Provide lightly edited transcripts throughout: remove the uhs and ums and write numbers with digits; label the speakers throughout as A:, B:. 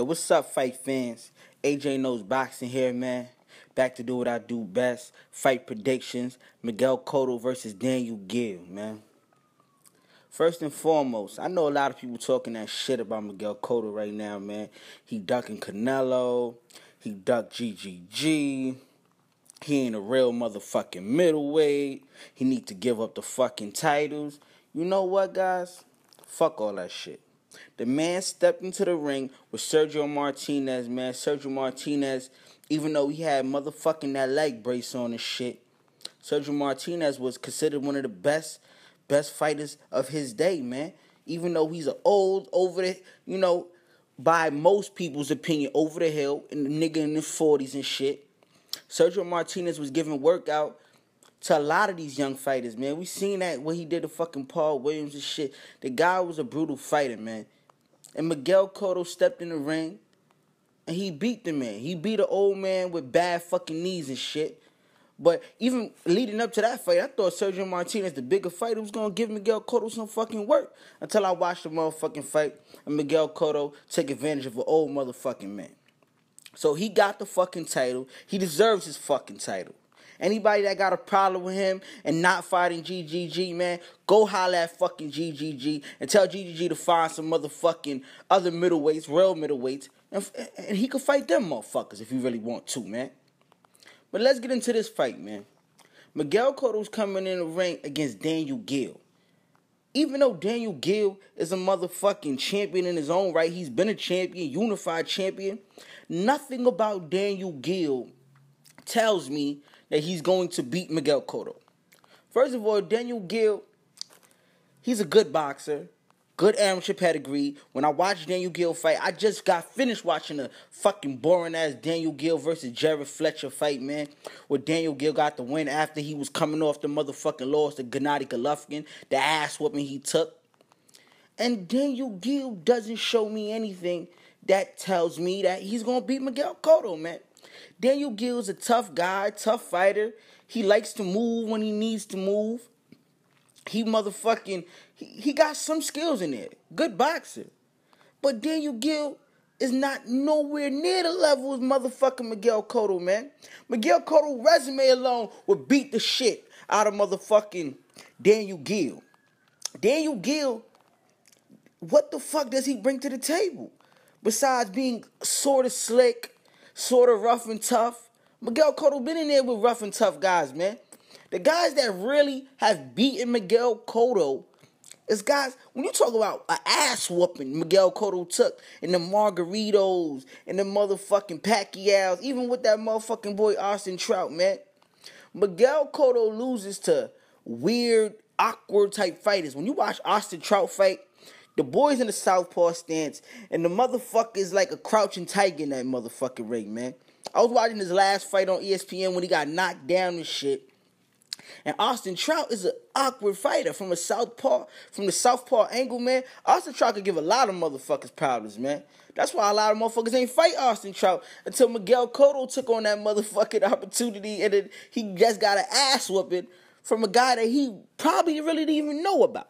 A: What's up, fight fans? AJ Knows Boxing here, man. Back to do what I do best. Fight predictions. Miguel Cotto versus Daniel Geale, man. First and foremost, I know a lot of people talking that shit about Miguel Cotto right now, man. He ducking Canelo. He ducked GGG. He ain't a real motherfucking middleweight. He need to give up the fucking titles. You know what, guys? Fuck all that shit. The man stepped into the ring with Sergio Martinez, man. Sergio Martinez, even though he had motherfucking that leg brace on and shit, Sergio Martinez was considered one of the best fighters of his day, man. Even though he's an old, over the, by most people's opinion, over the hill, and the nigga in his 40s and shit. Sergio Martinez was giving workout to a lot of these young fighters, man. We seen that when he did the fucking Paul Williams and shit. The guy was a brutal fighter, man. And Miguel Cotto stepped in the ring, and he beat the man. He beat an old man with bad fucking knees and shit. But even leading up to that fight, I thought Sergio Martinez, the bigger fighter, was going to give Miguel Cotto some fucking work. Until I watched the motherfucking fight, and Miguel Cotto took advantage of an old motherfucking man. So he got the fucking title. He deserves his fucking title. Anybody that got a problem with him and not fighting GGG, man, go holler at fucking GGG and tell GGG to find some motherfucking other middleweights, real middleweights, and he could fight them motherfuckers if he really want to, man. But let's get into this fight, man. Miguel Cotto's coming in the ring against Daniel Geale. Even though Daniel Geale is a motherfucking champion in his own right, he's been a champion, unified champion, nothing about Daniel Geale tells me that he's going to beat Miguel Cotto. First of all, Daniel Geale, he's a good boxer, good amateur pedigree. When I watched Daniel Geale fight, I just got finished watching a fucking boring-ass Daniel Geale versus Jared Fletcher fight, man, where Daniel Geale got the win after he was coming off the motherfucking loss to Gennady Golovkin, the ass-whooping he took. And Daniel Geale doesn't show me anything that tells me that he's going to beat Miguel Cotto, man. Daniel Geale is a tough guy, tough fighter. He likes to move when he needs to move. He got some skills in there. Good boxer. But Daniel Geale is not nowhere near the level of motherfucking Miguel Cotto, man. Miguel Cotto resume alone would beat the shit out of motherfucking Daniel Geale. Daniel Geale, what the fuck does he bring to the table? Besides being sort of slick, sort of rough and tough. Miguel Cotto been in there with rough and tough guys, man. The guys that really have beaten Miguel Cotto is guys, when you talk about an ass whooping Miguel Cotto took in the Margaritos and the motherfucking Pacquiaos, even with that motherfucking boy Austin Trout, man. Miguel Cotto loses to weird, awkward type fighters. When you watch Austin Trout fight, the boy's in the southpaw stance, and the motherfucker is like a crouching tiger in that motherfucking ring, man. I was watching his last fight on ESPN when he got knocked down and shit. And Austin Trout is an awkward fighter from the southpaw angle, man. Austin Trout could give a lot of motherfuckers problems, man. That's why a lot of motherfuckers ain't fight Austin Trout until Miguel Cotto took on that motherfucking opportunity, and then he just got an ass whooping from a guy that he probably really didn't even know about.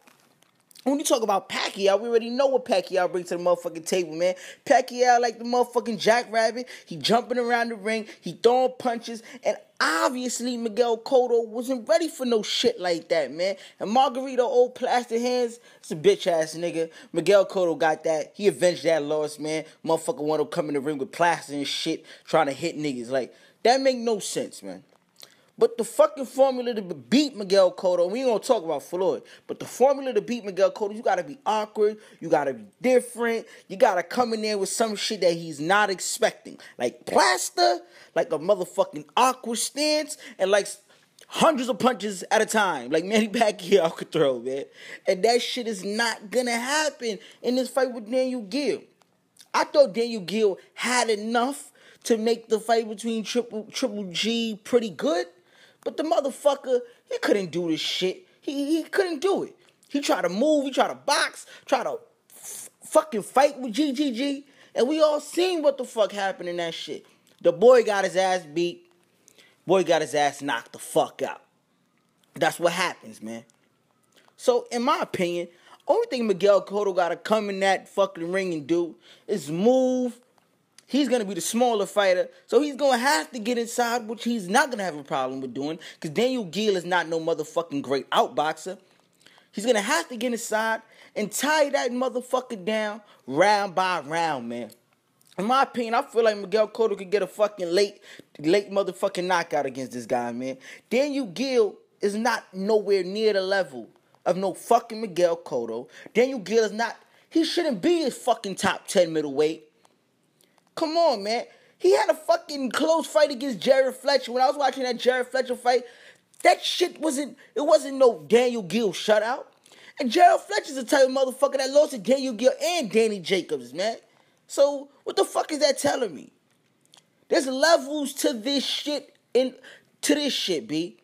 A: When you talk about Pacquiao, we already know what Pacquiao brings to the motherfucking table, man. Pacquiao like the motherfucking jackrabbit. He jumping around the ring. He throwing punches. And obviously, Miguel Cotto wasn't ready for no shit like that, man. And Margarito, old plastic hands, it's a bitch-ass nigga. Miguel Cotto got that. He avenged that loss, man. Motherfucker want to come in the ring with plaster and shit, trying to hit niggas. Like, that make no sense, man. But the fucking formula to beat Miguel Cotto, we ain't gonna talk about Floyd, but the formula to beat Miguel Cotto, you gotta be awkward, you gotta be different, you gotta come in there with some shit that he's not expecting. Like plaster, like a motherfucking awkward stance, and like hundreds of punches at a time, like Manny Pacquiao could throw, man. And that shit is not gonna happen in this fight with Daniel Geale. I thought Daniel Geale had enough to make the fight between Triple G pretty good. But the motherfucker, he couldn't do this shit. He couldn't do it. He tried to move, he tried to box, try to fucking fight with GGG. And we all seen what the fuck happened in that shit. The boy got his ass beat. Boy got his ass knocked the fuck out. That's what happens, man. So, in my opinion, only thing Miguel Cotto got to come in that fucking ring and do is move, He's going to be the smaller fighter, so he's going to have to get inside, which he's not going to have a problem with doing, because Daniel Geale is not no motherfucking great outboxer. He's going to have to get inside and tie that motherfucker down round by round, man. In my opinion, I feel like Miguel Cotto could get a fucking late motherfucking knockout against this guy, man. Daniel Geale is not nowhere near the level of no fucking Miguel Cotto. Daniel Geale is not, he shouldn't be his fucking top 10 middleweight. Come on, man. He had a fucking close fight against Jared Fletcher. When I was watching that Jared Fletcher fight, that shit wasn't no Daniel Geale shutout. And Jared Fletcher's the type of motherfucker that lost to Daniel Geale and Danny Jacobs, man. So, what the fuck is that telling me? There's levels to this shit, B.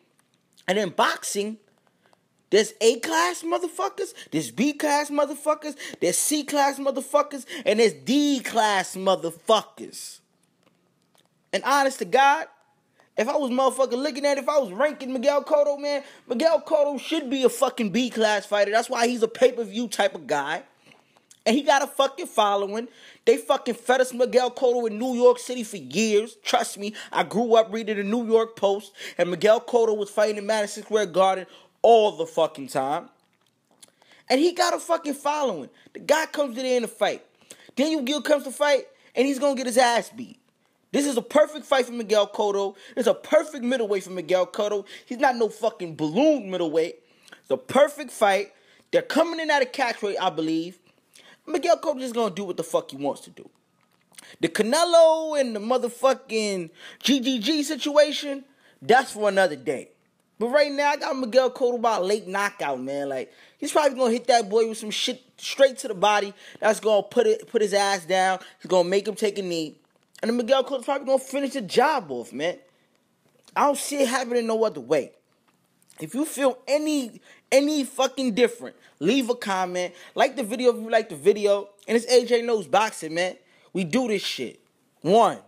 A: And in boxing, there's A-class motherfuckers, there's B-class motherfuckers, there's C-class motherfuckers, and there's D-class motherfuckers. And honest to God, if I was motherfucking looking at it, if I was ranking Miguel Cotto, man, Miguel Cotto should be a fucking B-class fighter. That's why he's a pay-per-view type of guy. And he got a fucking following. They fucking fed us Miguel Cotto in New York City for years. Trust me, I grew up reading the New York Post, and Miguel Cotto was fighting in Madison Square Garden all the fucking time. And he got a fucking following. The guy comes in there in a fight. Daniel Geale comes to fight, and he's going to get his ass beat. This is a perfect fight for Miguel Cotto. It's a perfect middleweight for Miguel Cotto. He's not no fucking balloon middleweight. It's a perfect fight. They're coming in at a catch weight, I believe. Miguel Cotto just gonna do what the fuck he wants to do. The Canelo and the motherfucking GGG situation, that's for another day. But right now, I got Miguel Cotto by a late knockout, man. Like, he's probably gonna hit that boy with some shit straight to the body. That's gonna put his ass down. He's gonna make him take a knee. And then Miguel Cotto's probably gonna finish the job off, man. I don't see it happening no other way. If you feel any fucking different, leave a comment. Like the video if you like the video. And it's AJ Knows Boxing, man. We do this shit. 1.